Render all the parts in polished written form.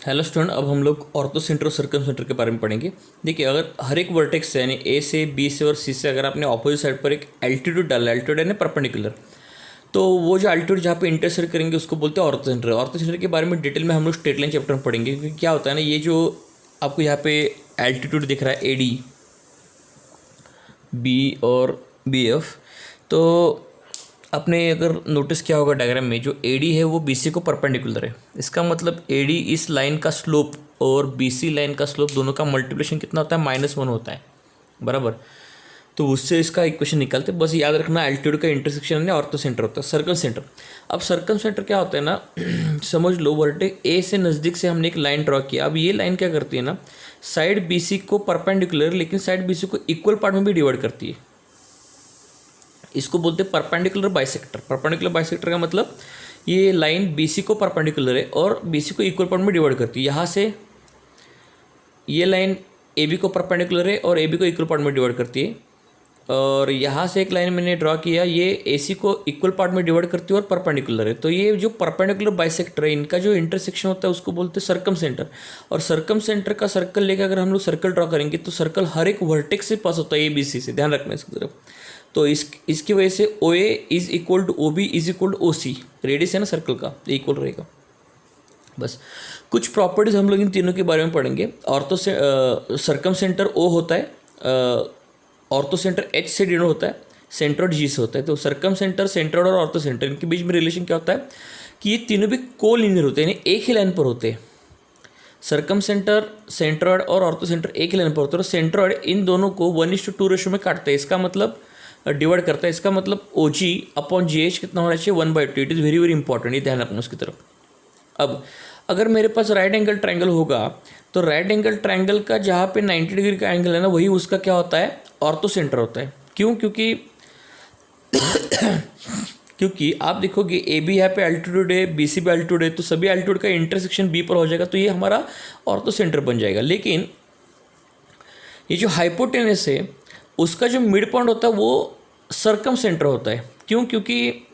Hello student, अब हम लोग ऑर्थो सेंटर और सर्कम सेंटर के बारे में पढ़ेंगे। देखिए, अगर हर एक वर्टेक्स से यानी ए से बी से और सी से अगर आपने ऑपोजिट साइड पर एक एल्टीट्यूड डाला, एल्टीट्यूड यानी परपेंडिकुलर, तो वो जो एल्टीट्यूड जहाँ पे इंटरसेक्ट करेंगे उसको बोलते हैं ऑर्थो सेंटर। ऑर्थो सेंटर के बारे में डिटेल में हम लोग स्ट्रेट लाइन चैप्टर में पढ़ेंगे, क्योंकि क्या होता है ना, ये जो आपको यहाँ पे एल्टीट्यूड दिख रहा है ए डी बी और बी एफ, तो आपने अगर नोटिस किया होगा डायग्राम में, जो ए डी है वो बी सी को परपेंडिकुलर है। इसका मतलब ए डी इस लाइन का स्लोप और बी सी लाइन का स्लोप दोनों का मल्टीप्लिकेशन कितना होता है, -1 होता है, बराबर। तो उससे इसका इक्वेशन निकालते हैं। बस याद रखना, एल्टीट्यूड का इंटरसेक्शन है ऑर्थो सेंटर होता है। सर्कल सेंटर, अब सर्कल सेंटर क्या होता है ना, समझ लो वर्टेक्स ए से नज़दीक से हमने एक लाइन ड्रॉ किया। अब ये लाइन क्या करती है ना, साइड बी सी को परपेंडिकुलर लेकिन साइड बी सी को इक्वल पार्ट में भी डिवाइड करती है। इसको बोलते हैं परपेंडिकुलर बाइसेक्टर। परपेंडिकुलर बाइसेक्टर का मतलब ये लाइन BC को परपेंडिकुलर है और BC को इक्वल पार्ट में डिवाइड करती है। यहाँ से ये लाइन AB को परपेंडिकुलर है और AB को इक्वल पार्ट में डिवाइड करती है, और यहाँ से एक लाइन मैंने ड्रॉ किया, ये AC को इक्वल पार्ट में डिवाइड करती है और परपेंडिकुलर है। तो ये जो परपेंडिकुलर बाइसेक्टर है, इनका जो इंटरसेक्शन होता है उसको बोलते हैं सर्कम सेंटर। और सर्कम सेंटर का सर्कल लेकर अगर हम लोग सर्कल ड्रॉ करेंगे तो सर्कल हर एक वर्टेक्स से पास होता है, ABC से, ध्यान रखना इसकी तरफ। तो इसकी वजह से OA is equal to OB is equal to OC, radius है ना सर्कल का, इक्वल रहेगा। बस कुछ प्रॉपर्टीज हम लोग इन तीनों के बारे में पढ़ेंगे। ऑर्थो से सर्कम सेंटर O होता है, ऑर्थो सेंटर H से डिनोट होता है, सेंट्रोइड G से होता है। तो सर्कम सेंटर, सेंट्रोइड और ऑर्थो सेंटर, इनके बीच में रिलेशन क्या होता है कि ये तीनों भी कोलिनियर होते हैं, यानी एक ही लाइन पर होते हैं। सर्कम सेंटर, सेंट्रोइड और ऑर्थो सेंटर एक ही लाइन पर होते हैं, और सेंट्रोइड इन दोनों को 1:2 रेशो में काटते हैं। इसका मतलब डिवाइड करता है, इसका मतलब OG अपॉन GH कितना होना चाहिए, 1/2। It is very very important, ये ध्यान रखना उसकी तरफ। अब अगर मेरे पास राइट एंगल ट्रायंगल होगा तो राइट एंगल ट्रायंगल का जहाँ पे 90 डिग्री का एंगल है ना, वही उसका क्या होता है, ऑर्थो सेंटर होता है। क्यों? क्योंकि आप देखोगे AB यहाँ पे एल्टीट्यूड है, BC पे एल्टीट्यूड है, तो सभी एल्टीट्यूड का इंटरसेक्शन B पर हो जाएगा, तो ये हमारा ऑर्थो सेंटर बन जाएगा। लेकिन ये जो हाइपोटेनस है उसका जो मिड पॉइंट होता है वो सर्कम सेंटर होता है। क्यों? क्योंकि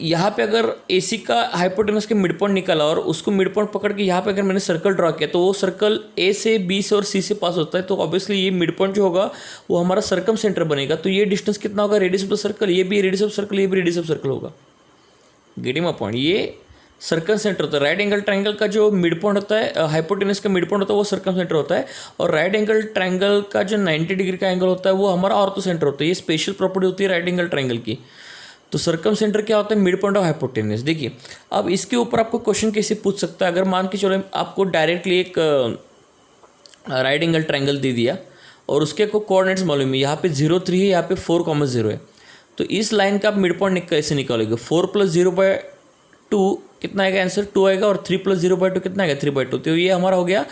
यहाँ पे अगर AC का हाइपोटेनस के मिड पॉइंट निकाला और उसको मिड पॉइंट पकड़ के यहाँ पे अगर मैंने सर्कल ड्रॉ किया, तो वो सर्कल A से B से और C से पास होता है। तो ऑब्वियसली ये मिड पॉइंट जो होगा वो हमारा सर्कम सेंटर बनेगा। तो ये डिस्टेंस कितना होगा, रेडियस ऑफ द सर्कल, ये भी रेडियस ऑफ सर्कल, ये भी रेडियस ऑफ सर्कल होगा। गेटिंग माय पॉइंट, ये सर्कल सेंटर होता है। राइट एंगल ट्रायंगल का जो मिड पॉइंट होता है, हाइपोटेनस का मिड पॉइंट होता है, वो सर्कम सेंटर होता है। और राइट एंगल ट्रायंगल का जो 90 डिग्री का एंगल होता है वो हमारा ऑर्थो सेंटर होता है। ये स्पेशल प्रॉपर्टी होती है राइट एंगल ट्रायंगल की। तो सर्कम सेंटर क्या होता है, मिड पॉइंट ऑफ हाइपोटेनस। देखिए, अब इसके ऊपर आपको क्वेश्चन कैसे पूछ सकता है, अगर मान के चलो आपको डायरेक्टली एक राइट एंगल ट्रायंगल दे दिया और उसके को कोऑर्डिनेट्स मालूम है, यहाँ पे 0, 3 है, यहाँ पे 4, 0 है, तो इस लाइन का आप मिड पॉइंट कैसे निकालोगे। 4 + 0/2 कितना आएगा आंसर, 2 आएगा, और 3 + 0/2 कितना आएगा, 3/2। तो ये हमारा हो गया